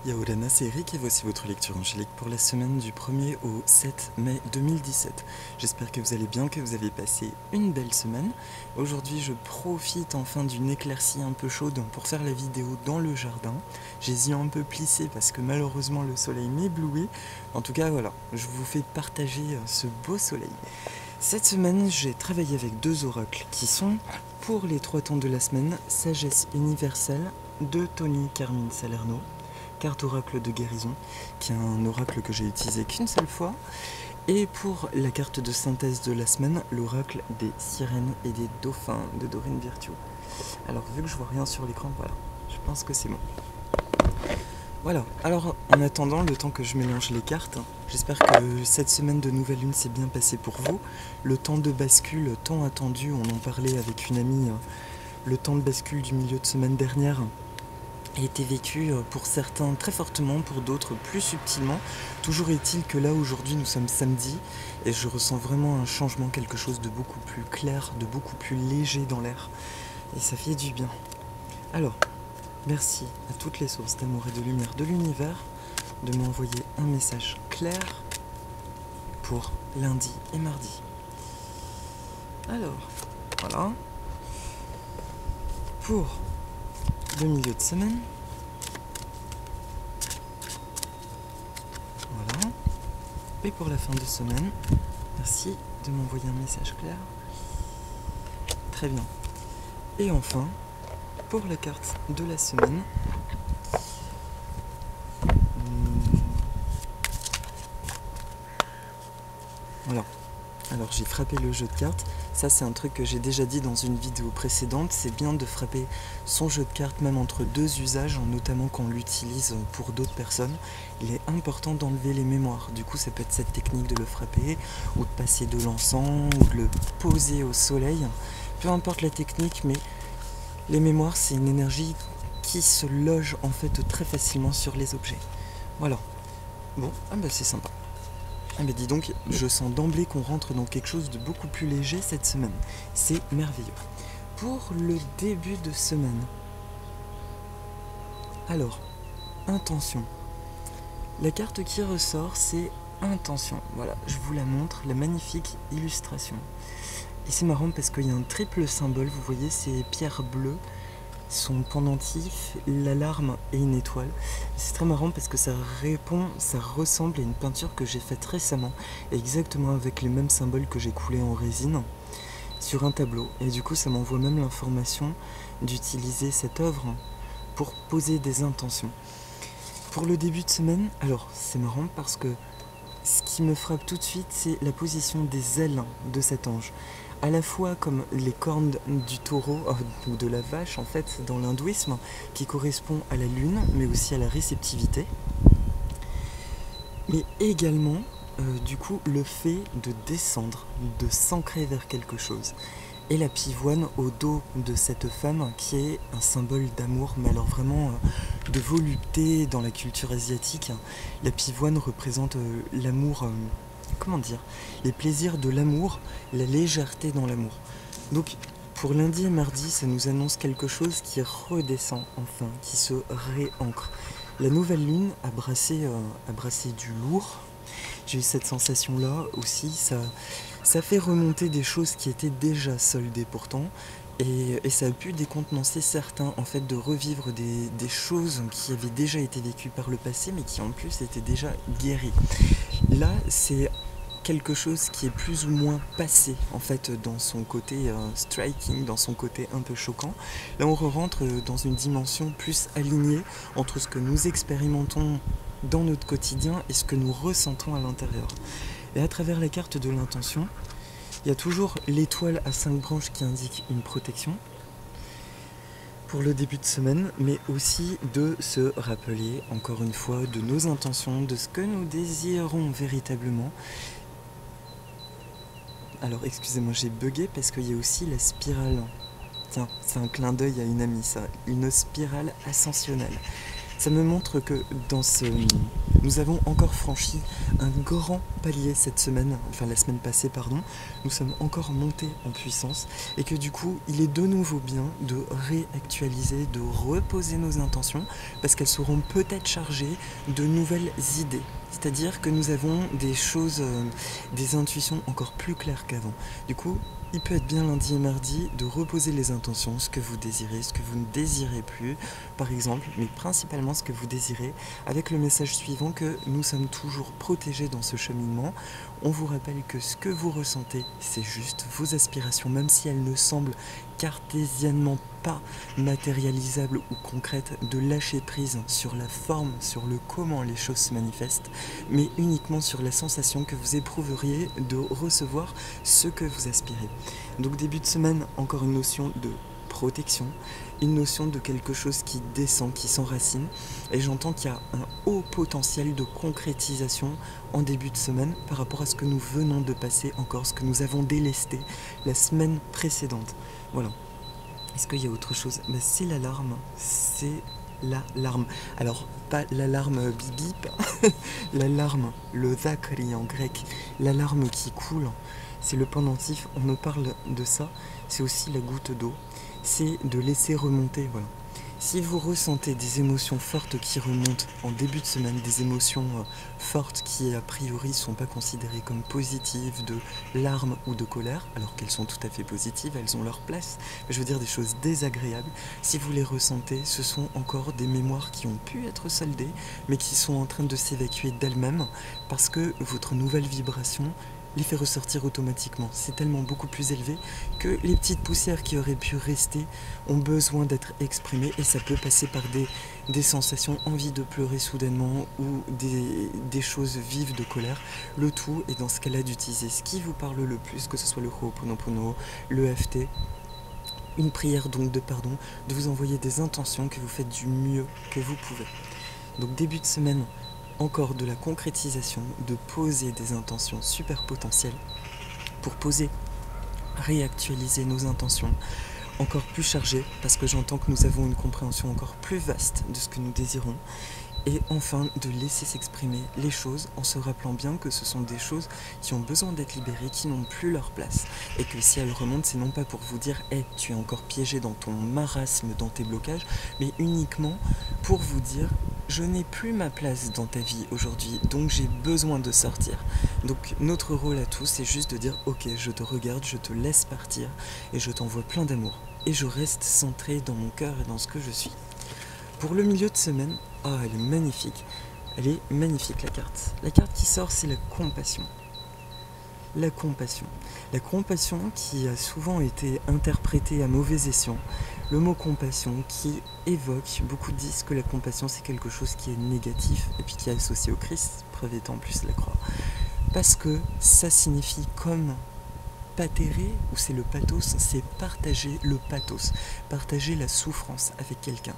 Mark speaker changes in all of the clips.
Speaker 1: Yaorana, c'est Eric et voici votre lecture angélique pour la semaine du 1er au 7 mai 2017. J'espère que vous allez bien, que vous avez passé une belle semaine. Aujourd'hui, je profite enfin d'une éclaircie un peu chaude pour faire la vidéo dans le jardin. J'ai les yeux un peu plissés parce que malheureusement le soleil m'éblouit. En tout cas, voilà, je vous fais partager ce beau soleil. Cette semaine, j'ai travaillé avec deux oracles qui sont, pour les 3 temps de la semaine, Sagesse universelle de Tony Carmine Salerno, carte oracle de guérison, qui est un oracle que j'ai utilisé qu'une seule fois, et pour la carte de synthèse de la semaine, l'oracle des sirènes et des dauphins de Dorine Virtue. Alors vu que je vois rien sur l'écran, voilà, je pense que c'est bon. Voilà, alors en attendant le temps que je mélange les cartes, j'espère que cette semaine de nouvelle lune s'est bien passée pour vous. Le temps de bascule tant attendu, on en parlait avec une amie, le temps de bascule du milieu de semaine dernière a été vécu pour certains très fortement, pour d'autres plus subtilement. Toujours est-il que là aujourd'hui nous sommes samedi et je ressens vraiment un changement, quelque chose de beaucoup plus clair, de beaucoup plus léger dans l'air et ça fait du bien. Alors, merci à toutes les sources d'amour et de lumière de l'univers de m'envoyer un message clair pour lundi et mardi. Alors, voilà. Pour le milieu de semaine, voilà. Et pour la fin de semaine, merci de m'envoyer un message clair. Très bien. Et enfin, pour la carte de la semaine, voilà. Alors j'ai frappé le jeu de cartes. Ça c'est un truc que j'ai déjà dit dans une vidéo précédente. C'est bien de frapper son jeu de cartes même entre deux usages, notamment quand on l'utilise pour d'autres personnes. Il est important d'enlever les mémoires. Du coup ça peut être cette technique de le frapper, ou de passer de l'encens, ou de le poser au soleil. Peu importe la technique, mais les mémoires c'est une énergie qui se loge en fait très facilement sur les objets. Voilà. Bon, ah bah c'est sympa. Ah bah dis donc, je sens d'emblée qu'on rentre dans quelque chose de beaucoup plus léger cette semaine. C'est merveilleux. Pour le début de semaine, alors, intention. La carte qui ressort, c'est intention. Voilà, je vous la montre, la magnifique illustration. Et c'est marrant parce qu'il y a un triple symbole, vous voyez ces pierres bleues, son pendentif, l'alarme et une étoile. C'est très marrant parce que ça ressemble à une peinture que j'ai faite récemment, exactement avec les mêmes symboles que j'ai coulés en résine sur un tableau. Et du coup ça m'envoie même l'information d'utiliser cette œuvre pour poser des intentions. Pour le début de semaine, alors c'est marrant parce que ce qui me frappe tout de suite, c'est la position des ailes de cet ange. À la fois comme les cornes du taureau, ou de la vache en fait, dans l'hindouisme, qui correspond à la lune, mais aussi à la réceptivité. Mais également, du coup, le fait de descendre, de s'ancrer vers quelque chose. Et la pivoine au dos de cette femme qui est un symbole d'amour, mais alors vraiment de volupté dans la culture asiatique. La pivoine représente l'amour, comment dire, les plaisirs de l'amour, la légèreté dans l'amour. Donc pour lundi et mardi, ça nous annonce quelque chose qui redescend enfin, qui se réancre. La nouvelle lune a brassé du lourd. J'ai eu cette sensation-là aussi, ça fait remonter des choses qui étaient déjà soldées pourtant, et ça a pu décontenancer certains, en fait, de revivre des choses qui avaient déjà été vécues par le passé, mais qui en plus étaient déjà guéries. Là, c'est quelque chose qui est plus ou moins passé, en fait, dans son côté striking, dans son côté un peu choquant. Là, on rentre dans une dimension plus alignée entre ce que nous expérimentons dans notre quotidien et ce que nous ressentons à l'intérieur. Et à travers la carte de l'intention, il y a toujours l'étoile à 5 branches qui indique une protection pour le début de semaine, mais aussi de se rappeler encore une fois de nos intentions, de ce que nous désirons véritablement. Alors excusez-moi, j'ai bugué parce qu'il y a aussi la spirale. Tiens, c'est un clin d'œil à une amie ça, une spirale ascensionnelle. Ça me montre que nous avons encore franchi un grand palier cette semaine, enfin la semaine passée, pardon. Nous sommes encore montés en puissance et que du coup, il est de nouveau bien de réactualiser, de reposer nos intentions parce qu'elles seront peut-être chargées de nouvelles idées. C'est-à-dire que nous avons des choses, des intuitions encore plus claires qu'avant. Du coup, il peut être bien lundi et mardi de reposer les intentions, ce que vous désirez, ce que vous ne désirez plus, par exemple, mais principalement ce que vous désirez, avec le message suivant que nous sommes toujours protégés dans ce cheminement. On vous rappelle que ce que vous ressentez, c'est juste vos aspirations, même si elles ne semblent cartésiennement pas matérialisables ou concrètes, de lâcher prise sur la forme, sur le comment les choses se manifestent, mais uniquement sur la sensation que vous éprouveriez de recevoir ce que vous aspirez. Donc début de semaine, encore une notion de protection, une notion de quelque chose qui descend, qui s'enracine, et j'entends qu'il y a un haut potentiel de concrétisation en début de semaine par rapport à ce que nous venons de passer encore, ce que nous avons délesté la semaine précédente. Voilà. Est-ce qu'il y a autre chose? C'est l'alarme, c'est l'alarme. Alors, pas l'alarme bip bip, l'alarme, le dhakri en grec, l'alarme qui coule, c'est le pendentif, on me parle de ça, c'est aussi la goutte d'eau, c'est de laisser remonter, voilà. Si vous ressentez des émotions fortes qui remontent en début de semaine, des émotions fortes qui a priori ne sont pas considérées comme positives, de larmes ou de colère, alors qu'elles sont tout à fait positives, elles ont leur place, mais je veux dire des choses désagréables, si vous les ressentez, ce sont encore des mémoires qui ont pu être soldées, mais qui sont en train de s'évacuer d'elles-mêmes, parce que votre nouvelle vibration les fait ressortir automatiquement. C'est tellement beaucoup plus élevé que les petites poussières qui auraient pu rester ont besoin d'être exprimées et ça peut passer par des sensations, envie de pleurer soudainement ou des choses vives de colère. Le tout est dans ce cas-là d'utiliser ce qui vous parle le plus, que ce soit le Ho'oponopono, le FT, une prière donc de pardon, de vous envoyer des intentions que vous faites du mieux que vous pouvez. Donc début de semaine, encore de la concrétisation, de poser des intentions super potentielles pour réactualiser nos intentions encore plus chargées parce que j'entends que nous avons une compréhension encore plus vaste de ce que nous désirons et enfin de laisser s'exprimer les choses en se rappelant bien que ce sont des choses qui ont besoin d'être libérées, qui n'ont plus leur place et que si elles remontent, c'est non pas pour vous dire hey, tu es encore piégé dans ton marasme, dans tes blocages, mais uniquement pour vous dire je n'ai plus ma place dans ta vie aujourd'hui, donc j'ai besoin de sortir. Donc notre rôle à tous, c'est juste de dire ok, je te regarde, je te laisse partir et je t'envoie plein d'amour. Et je reste centré dans mon cœur et dans ce que je suis. Pour le milieu de semaine, elle est magnifique. Elle est magnifique la carte. La carte qui sort, c'est la compassion. La compassion. La compassion qui a souvent été interprétée à mauvais escient. Le mot compassion qui évoque, beaucoup disent que la compassion c'est quelque chose qui est négatif et puis qui est associé au Christ, preuve étant plus la croix. Parce que ça signifie comme patérer, ou c'est le pathos, c'est partager le pathos, partager la souffrance avec quelqu'un.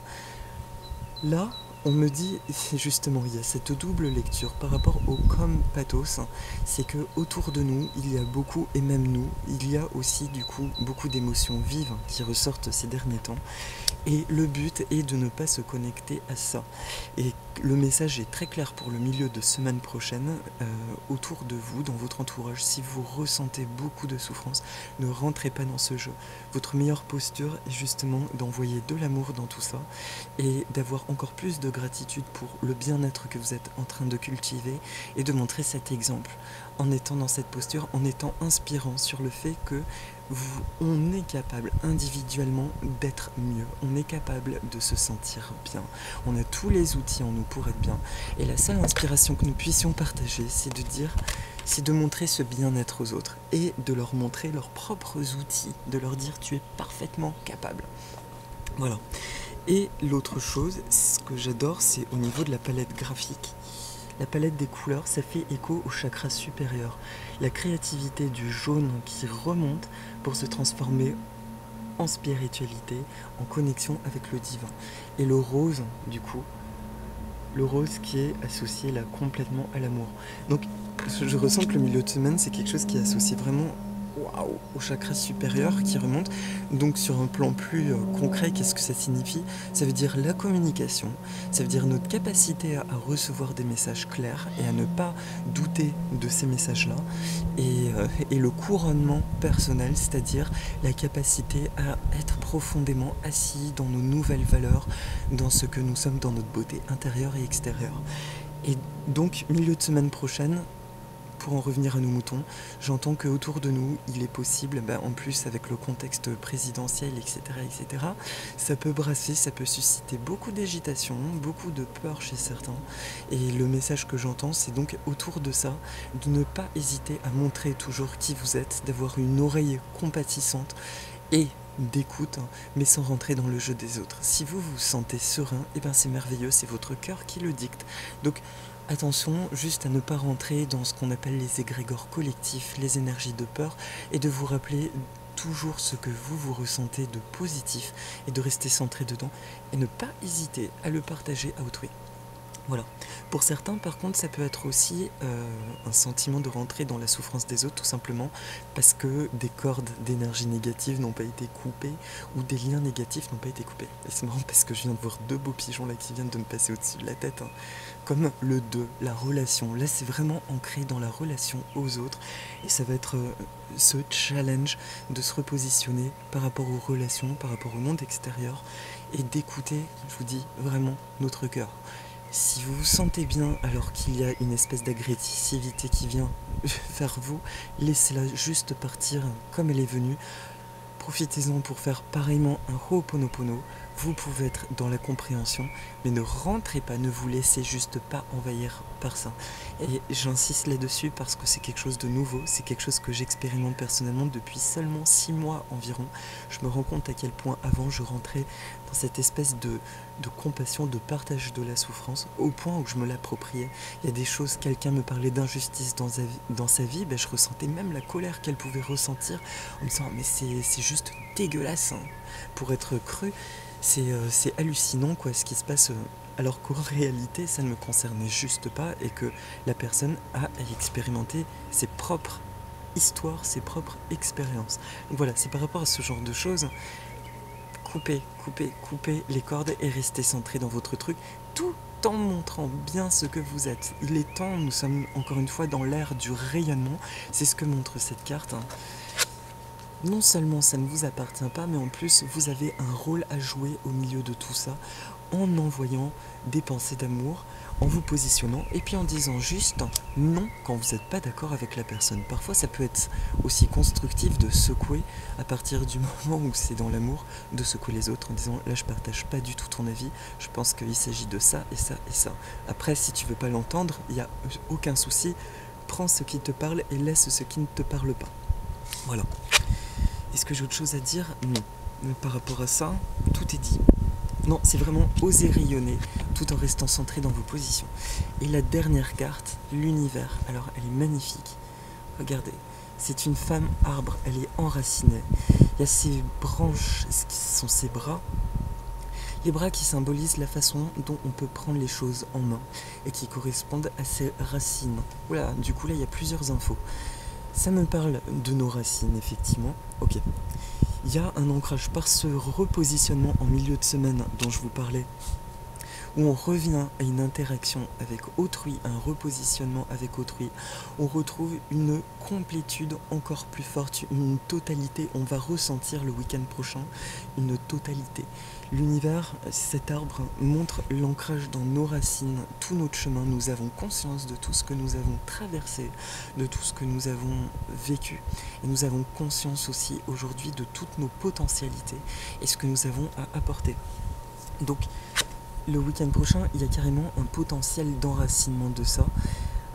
Speaker 1: Là, on me dit, justement, il y a cette double lecture par rapport au comme pathos, c'est que autour de nous, il y a beaucoup, et même nous, il y a aussi du coup beaucoup d'émotions vives qui ressortent ces derniers temps. Et le but est de ne pas se connecter à ça. Et le message est très clair pour le milieu de semaine prochaine, autour de vous, dans votre entourage. Si vous ressentez beaucoup de souffrance, ne rentrez pas dans ce jeu. Votre meilleure posture est justement d'envoyer de l'amour dans tout ça et d'avoir encore plus de gratitude pour le bien-être que vous êtes en train de cultiver et de montrer cet exemple en étant dans cette posture, en étant inspirant sur le fait que on est capable individuellement d'être mieux, on est capable de se sentir bien, on a tous les outils en nous pour être bien et la seule inspiration que nous puissions partager c'est de montrer ce bien-être aux autres et de leur montrer leurs propres outils, de leur dire tu es parfaitement capable. Voilà. Et l'autre chose, ce que j'adore, c'est au niveau de la palette graphique. La palette des couleurs, ça fait écho au chakra supérieur. La créativité du jaune qui remonte pour se transformer en spiritualité, en connexion avec le divin. Et le rose, du coup, le rose qui est associé là complètement à l'amour. Donc je ressens que le milieu de semaine, c'est quelque chose qui est associé vraiment waouh, au chakra supérieur qui remonte. Donc sur un plan plus concret, qu'est-ce que ça signifie? Ça veut dire la communication, ça veut dire notre capacité à recevoir des messages clairs et à ne pas douter de ces messages-là, et le couronnement personnel, c'est-à-dire la capacité à être profondément assis dans nos nouvelles valeurs, dans ce que nous sommes, dans notre beauté intérieure et extérieure. Et donc, milieu de semaine prochaine, pour en revenir à nos moutons, j'entends qu'autour de nous, il est possible, en plus avec le contexte présidentiel, etc., ça peut brasser, ça peut susciter beaucoup d'agitation, beaucoup de peur chez certains. Et le message que j'entends, c'est donc autour de ça, de ne pas hésiter à montrer toujours qui vous êtes, d'avoir une oreille compatissante et d'écoute, mais sans rentrer dans le jeu des autres. Si vous vous sentez serein, c'est merveilleux, c'est votre cœur qui le dicte. Donc attention juste à ne pas rentrer dans ce qu'on appelle les égrégores collectifs, les énergies de peur, et de vous rappeler toujours ce que vous ressentez de positif et de rester centré dedans et ne pas hésiter à le partager à autrui. Voilà. Pour certains, par contre, ça peut être aussi un sentiment de rentrer dans la souffrance des autres, tout simplement parce que des cordes d'énergie négative n'ont pas été coupées ou des liens négatifs n'ont pas été coupés. Et c'est marrant parce que je viens de voir 2 beaux pigeons là qui viennent de me passer au-dessus de la tête. Comme le 2, la relation. Là, c'est vraiment ancré dans la relation aux autres. Et ça va être ce challenge de se repositionner par rapport aux relations, par rapport au monde extérieur et d'écouter, je vous dis, vraiment notre cœur. Si vous vous sentez bien alors qu'il y a une espèce d'agressivité qui vient vers vous, laissez-la juste partir comme elle est venue. Profitez-en pour faire pareillement un Ho'oponopono. Vous pouvez être dans la compréhension, mais ne rentrez pas, ne vous laissez juste pas envahir par ça. Et j'insiste là-dessus parce que c'est quelque chose de nouveau, c'est quelque chose que j'expérimente personnellement depuis seulement 6 mois environ. Je me rends compte à quel point avant je rentrais dans cette espèce de compassion, de partage de la souffrance, au point où je me l'appropriais. Il y a des choses, quelqu'un me parlait d'injustice dans sa vie, je ressentais même la colère qu'elle pouvait ressentir en me disant mais c'est juste dégueulasse, pour être cru. C'est hallucinant ce qui se passe, alors qu'en réalité ça ne me concernait juste pas et que la personne a expérimenté ses propres histoires, ses propres expériences. Donc voilà, c'est par rapport à ce genre de choses. Coupez les cordes et restez centré dans votre truc, tout en montrant bien ce que vous êtes. Il est temps, nous sommes encore une fois dans l'ère du rayonnement, c'est ce que montre cette carte. Non seulement ça ne vous appartient pas, mais en plus vous avez un rôle à jouer au milieu de tout ça, en envoyant des pensées d'amour, en vous positionnant et puis en disant juste non quand vous n'êtes pas d'accord avec la personne. Parfois ça peut être aussi constructif de secouer à partir du moment où c'est dans l'amour, de secouer les autres en disant là je partage pas du tout ton avis, je pense qu'il s'agit de ça et ça et ça. Après si tu veux pas l'entendre, il n'y a aucun souci, prends ce qui te parle et laisse ce qui ne te parle pas. Voilà. Est-ce que j'ai autre chose à dire? Non. Mais par rapport à ça, tout est dit. Non, c'est vraiment oser rayonner tout en restant centré dans vos positions. Et la dernière carte, l'univers. Alors, elle est magnifique. Regardez, c'est une femme arbre, elle est enracinée. Il y a ses branches, qui sont ses bras. Les bras qui symbolisent la façon dont on peut prendre les choses en main et qui correspondent à ses racines. Voilà, du coup là, il y a plusieurs infos. Ça me parle de nos racines, effectivement. Ok. Il y a un ancrage par ce repositionnement en milieu de semaine dont je vous parlais, où on revient à une interaction avec autrui, un repositionnement avec autrui. On retrouve une complétude encore plus forte, une totalité. On va ressentir le week-end prochain une totalité. L'univers, cet arbre, montre l'ancrage dans nos racines, tout notre chemin. Nous avons conscience de tout ce que nous avons traversé, de tout ce que nous avons vécu. Et nous avons conscience aussi aujourd'hui de toutes nos potentialités et ce que nous avons à apporter. Donc, le week-end prochain, il y a carrément un potentiel d'enracinement de ça.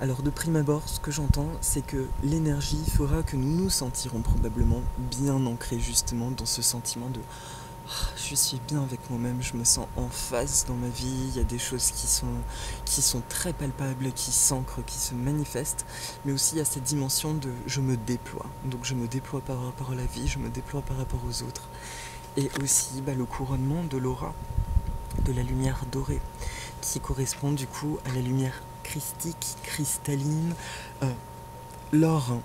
Speaker 1: Alors de prime abord, ce que j'entends, c'est que l'énergie fera que nous nous sentirons probablement bien ancrés justement dans ce sentiment de je suis bien avec moi-même, je me sens en phase dans ma vie, il y a des choses qui sont très palpables, qui s'ancrent, qui se manifestent, mais aussi il y a cette dimension de je me déploie. Donc je me déploie par rapport à la vie, je me déploie par rapport aux autres. Et aussi le couronnement de l'aura, de la lumière dorée, qui correspond du coup à la lumière christique, cristalline, l'or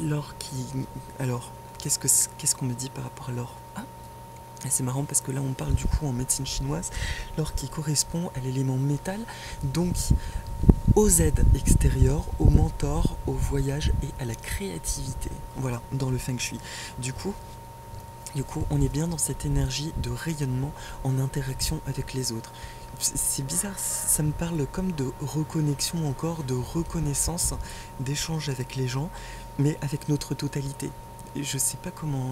Speaker 1: L'or qui... Alors, qu'est-ce qu'on me dit par rapport à l'or? C'est marrant parce que là on parle du coup en médecine chinoise, l'or qui correspond à l'élément métal, donc aux aides extérieures, au mentor, au voyage et à la créativité. Voilà, dans le feng shui. Du coup, on est bien dans cette énergie de rayonnement en interaction avec les autres. C'est bizarre, ça me parle comme de reconnexion encore, de reconnaissance, d'échange avec les gens, mais avec notre totalité. Je sais pas comment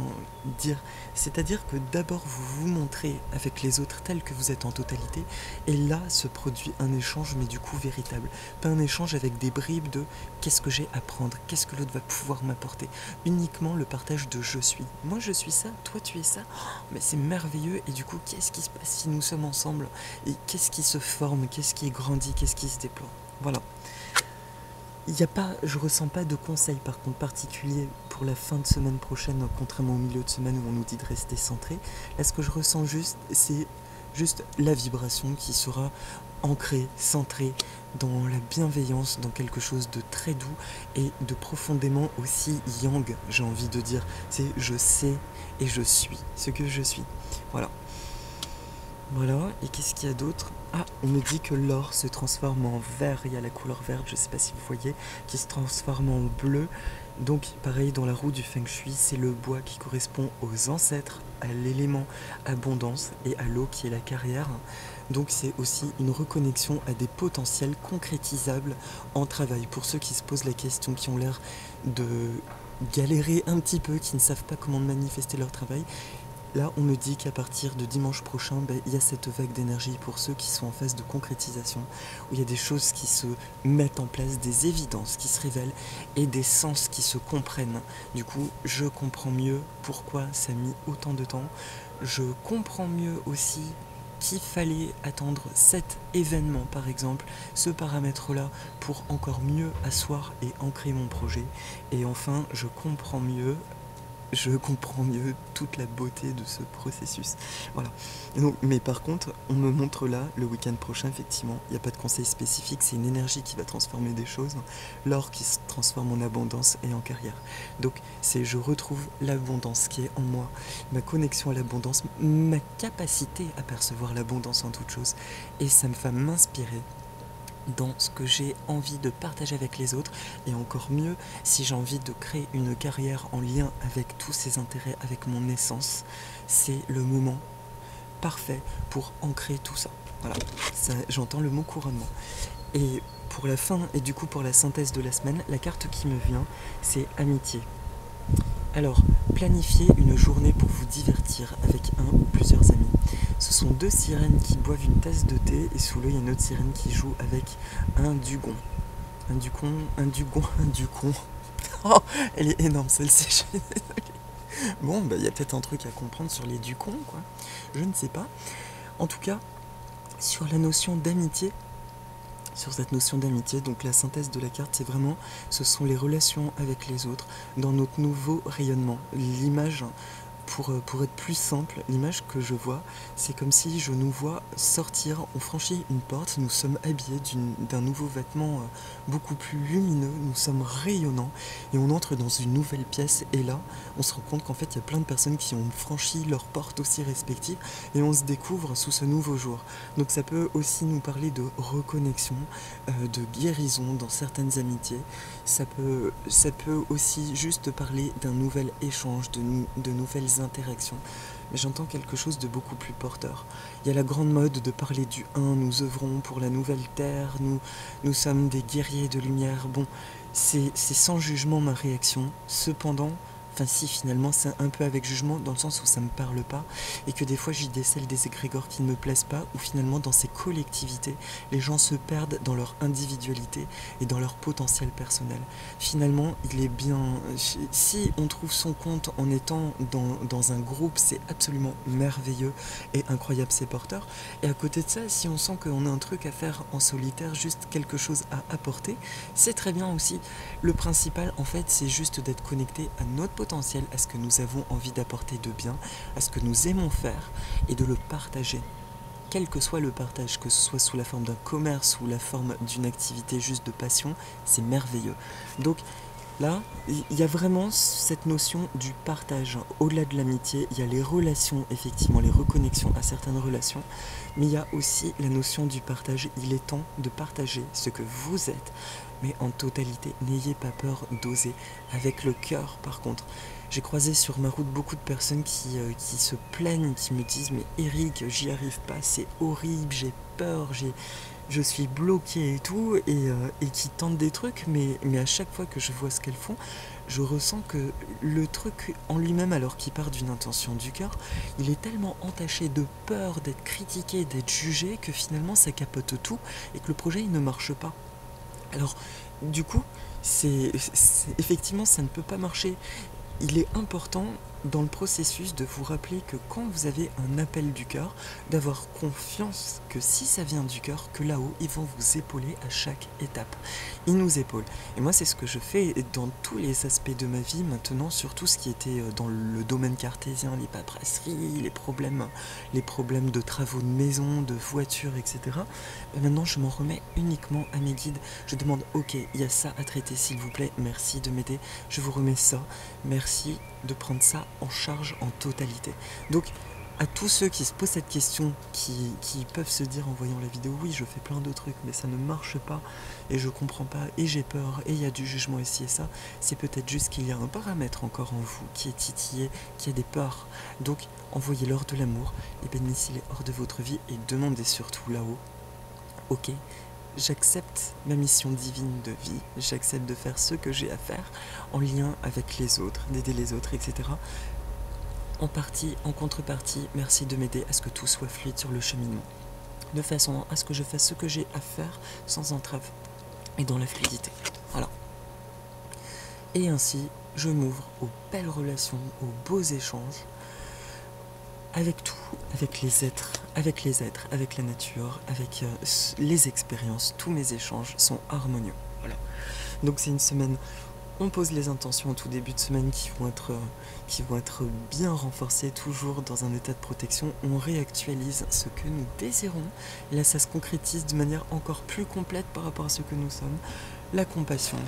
Speaker 1: dire. C'est-à-dire que d'abord vous vous montrez avec les autres tels que vous êtes en totalité, et là se produit un échange, mais du coup véritable. Pas un échange avec des bribes de qu'est-ce que j'ai à prendre, qu'est-ce que l'autre va pouvoir m'apporter. Uniquement le partage de je suis. Moi je suis ça, toi tu es ça. Mais c'est merveilleux, et du coup qu'est-ce qui se passe si nous sommes ensemble, et qu'est-ce qui se forme, qu'est-ce qui grandit, qu'est-ce qui se déploie. Voilà. Je ressens pas de conseils par contre particuliers pour la fin de semaine prochaine, contrairement au milieu de semaine où on nous dit de rester centré. Là, ce que je ressens c'est juste la vibration qui sera ancrée, centrée dans la bienveillance, dans quelque chose de très doux et de profondément aussi yang, j'ai envie de dire. C'est je sais et je suis ce que je suis. Voilà. Voilà, et qu'est-ce qu'il y a d'autre? Ah, on me dit que l'or se transforme en vert, il y a la couleur verte, je sais pas si vous voyez, qui se transforme en bleu. Donc pareil, dans la roue du feng shui, c'est le bois qui correspond aux ancêtres, à l'élément abondance et à l'eau qui est la carrière. Donc c'est aussi une reconnexion à des potentiels concrétisables en travail. Pour ceux qui se posent la question, qui ont l'air de galérer un petit peu, qui ne savent pas comment manifester leur travail, là, on me dit qu'à partir de dimanche prochain, il y a cette vague d'énergie pour ceux qui sont en phase de concrétisation, où il y a des choses qui se mettent en place, des évidences qui se révèlent et des sens qui se comprennent. Du coup, je comprends mieux pourquoi ça a mis autant de temps. Je comprends mieux aussi qu'il fallait attendre cet événement, par exemple, ce paramètre-là, pour encore mieux asseoir et ancrer mon projet. Et enfin, je comprends mieux toute la beauté de ce processus. Voilà. Donc, mais par contre, on me montre là, le week-end prochain, effectivement, il n'y a pas de conseil spécifique, c'est une énergie qui va transformer des choses, l'or qui se transforme en abondance et en carrière. Donc, je retrouve l'abondance qui est en moi, ma connexion à l'abondance, ma capacité à percevoir l'abondance en toute chose, et ça me va m'inspirer dans ce que j'ai envie de partager avec les autres, et encore mieux si j'ai envie de créer une carrière en lien avec tous ces intérêts, avec mon essence. C'est le moment parfait pour ancrer tout ça. Voilà, j'entends le mot couronnement. Et pour la fin, et du coup pour la synthèse de la semaine, la carte qui me vient, c'est amitié. Alors, planifiez une journée pour vous divertir avec un ou plusieurs amis. Ce sont deux sirènes qui boivent une tasse de thé, et sous l'œil, il y a une autre sirène qui joue avec un dugong. Un dugong. Oh, elle est énorme celle-ci, je suis désolée. Bon, il y a peut-être un truc à comprendre sur les dugongs, quoi. Je ne sais pas. En tout cas, sur cette notion d'amitié, donc la synthèse de la carte, c'est vraiment, ce sont les relations avec les autres dans notre nouveau rayonnement. L'image, pour être plus simple, l'image que je vois, c'est comme si je nous vois sortir, on franchit une porte, nous sommes habillés d'un nouveau vêtement beaucoup plus lumineux, nous sommes rayonnants, et on entre dans une nouvelle pièce, et là, on se rend compte qu'en fait, il y a plein de personnes qui ont franchi leurs portes aussi respectives, et on se découvre sous ce nouveau jour. Donc ça peut aussi nous parler de reconnexion, de guérison dans certaines amitiés. Ça peut aussi juste parler d'un nouvel échange, de nouvelles interactions. Mais j'entends quelque chose de beaucoup plus porteur. Il y a la grande mode de parler du 1, nous œuvrons pour la nouvelle terre, nous sommes des guerriers de lumière. Bon, c'est sans jugement ma réaction. Cependant, enfin si, finalement c'est un peu avec jugement, dans le sens où ça me parle pas, et que des fois j'y décèle des égrégores qui ne me plaisent pas, ou finalement dans ces collectivités, les gens se perdent dans leur individualité et dans leur potentiel personnel. Finalement, il est bien, si on trouve son compte en étant dans un groupe, c'est absolument merveilleux et incroyable, c'est porteur. Et à côté de ça, si on sent qu'on a un truc à faire en solitaire, juste quelque chose à apporter, c'est très bien aussi. Le principal, en fait, c'est juste d'être connecté à notre potentiel, à ce que nous avons envie d'apporter de bien, à ce que nous aimons faire, et de le partager. Quel que soit le partage, que ce soit sous la forme d'un commerce ou la forme d'une activité juste de passion, c'est merveilleux. Donc, Là, il y a vraiment cette notion du partage. Au-delà de l'amitié, il y a les relations, effectivement, les reconnexions à certaines relations, mais il y a aussi la notion du partage. Il est temps de partager ce que vous êtes, mais en totalité. N'ayez pas peur d'oser, avec le cœur par contre. J'ai croisé sur ma route beaucoup de personnes qui se plaignent, qui me disent mais Eric, j'y arrive pas, c'est horrible, j'ai peur, je suis bloqué et tout, et qui tentent des trucs, mais à chaque fois que je vois ce qu'elles font, je ressens que le truc en lui-même, alors qu'il part d'une intention du cœur, il est tellement entaché de peur d'être critiqué, d'être jugé, que finalement ça capote tout, et que le projet il ne marche pas. Alors, du coup, effectivement, ça ne peut pas marcher. Il est important dans le processus de vous rappeler que quand vous avez un appel du cœur, d'avoir confiance que si ça vient du cœur, que là-haut, ils vont vous épauler à chaque étape. Ils nous épaulent. Et moi, c'est ce que je fais dans tous les aspects de ma vie maintenant, surtout ce qui était dans le domaine cartésien, les paperasseries, les problèmes de travaux de maison, de voitures, etc. Maintenant, je m'en remets uniquement à mes guides. Je demande, ok, il y a ça à traiter, s'il vous plaît, merci de m'aider, je vous remets ça, merci de prendre ça en charge en totalité. Donc, à tous ceux qui se posent cette question, qui peuvent se dire en voyant la vidéo, oui, je fais plein de trucs, mais ça ne marche pas, et je comprends pas, et j'ai peur, et il y a du jugement ici et ça, c'est peut-être juste qu'il y a un paramètre encore en vous qui est titillé, qui a des peurs. Donc, envoyez-leur de l'amour, et bénissez-les hors de votre vie, et demandez surtout là-haut, ok, j'accepte ma mission divine de vie, j'accepte de faire ce que j'ai à faire en lien avec les autres, d'aider les autres, etc. En partie, en contrepartie, merci de m'aider à ce que tout soit fluide sur le cheminement, de façon à ce que je fasse ce que j'ai à faire sans entrave et dans la fluidité. Voilà. Et ainsi, je m'ouvre aux belles relations, aux beaux échanges, avec tout, avec les êtres, avec la nature, avec les expériences. Tous mes échanges sont harmonieux. Voilà. Donc c'est une semaine, on pose les intentions au tout début de semaine qui vont être bien renforcées, toujours dans un état de protection. On réactualise ce que nous désirons. Et là, ça se concrétise de manière encore plus complète par rapport à ce que nous sommes. La compassion.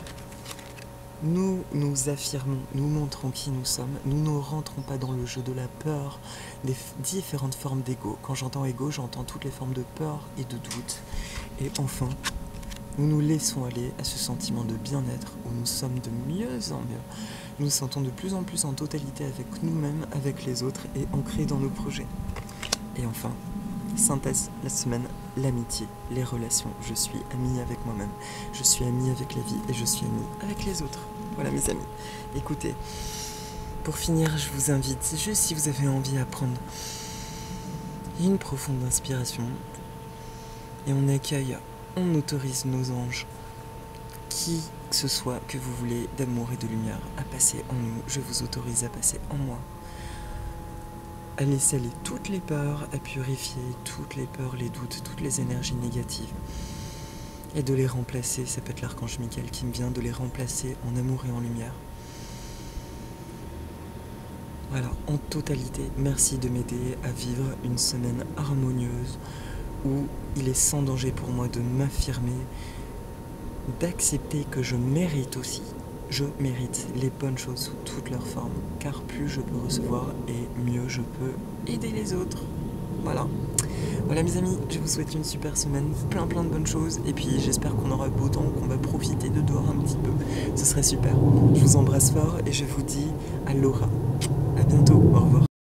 Speaker 1: Nous nous affirmons, nous montrons qui nous sommes, nous ne rentrons pas dans le jeu de la peur, des différentes formes d'ego. Quand j'entends ego, j'entends toutes les formes de peur et de doute. Et enfin, nous nous laissons aller à ce sentiment de bien-être où nous sommes de mieux en mieux. Nous nous sentons de plus en plus en totalité avec nous-mêmes, avec les autres et ancrés dans nos projets. Et enfin, synthèse la semaine, l'amitié, les relations. Je suis ami avec moi-même, je suis ami avec la vie et je suis ami avec les autres. Voilà mes amis. Écoutez, pour finir, je vous invite, juste si vous avez envie à prendre une profonde inspiration et on accueille, on autorise nos anges, qui que ce soit que vous voulez d'amour et de lumière, à passer en nous. Je vous autorise à passer en moi. À laisser aller toutes les peurs, à purifier toutes les peurs, les doutes, toutes les énergies négatives. Et de les remplacer, ça peut être l'archange Michael qui me vient, de les remplacer en amour et en lumière. Voilà, en totalité, merci de m'aider à vivre une semaine harmonieuse où il est sans danger pour moi de m'affirmer, d'accepter que je mérite aussi. Je mérite les bonnes choses sous toutes leurs formes, car plus je peux recevoir et mieux je peux aider les autres. Voilà. Voilà mes amis, je vous souhaite une super semaine, plein de bonnes choses, et puis j'espère qu'on aura beau temps, qu'on va profiter de dehors un petit peu. Ce serait super. Je vous embrasse fort et je vous dis aloha. À bientôt, au revoir.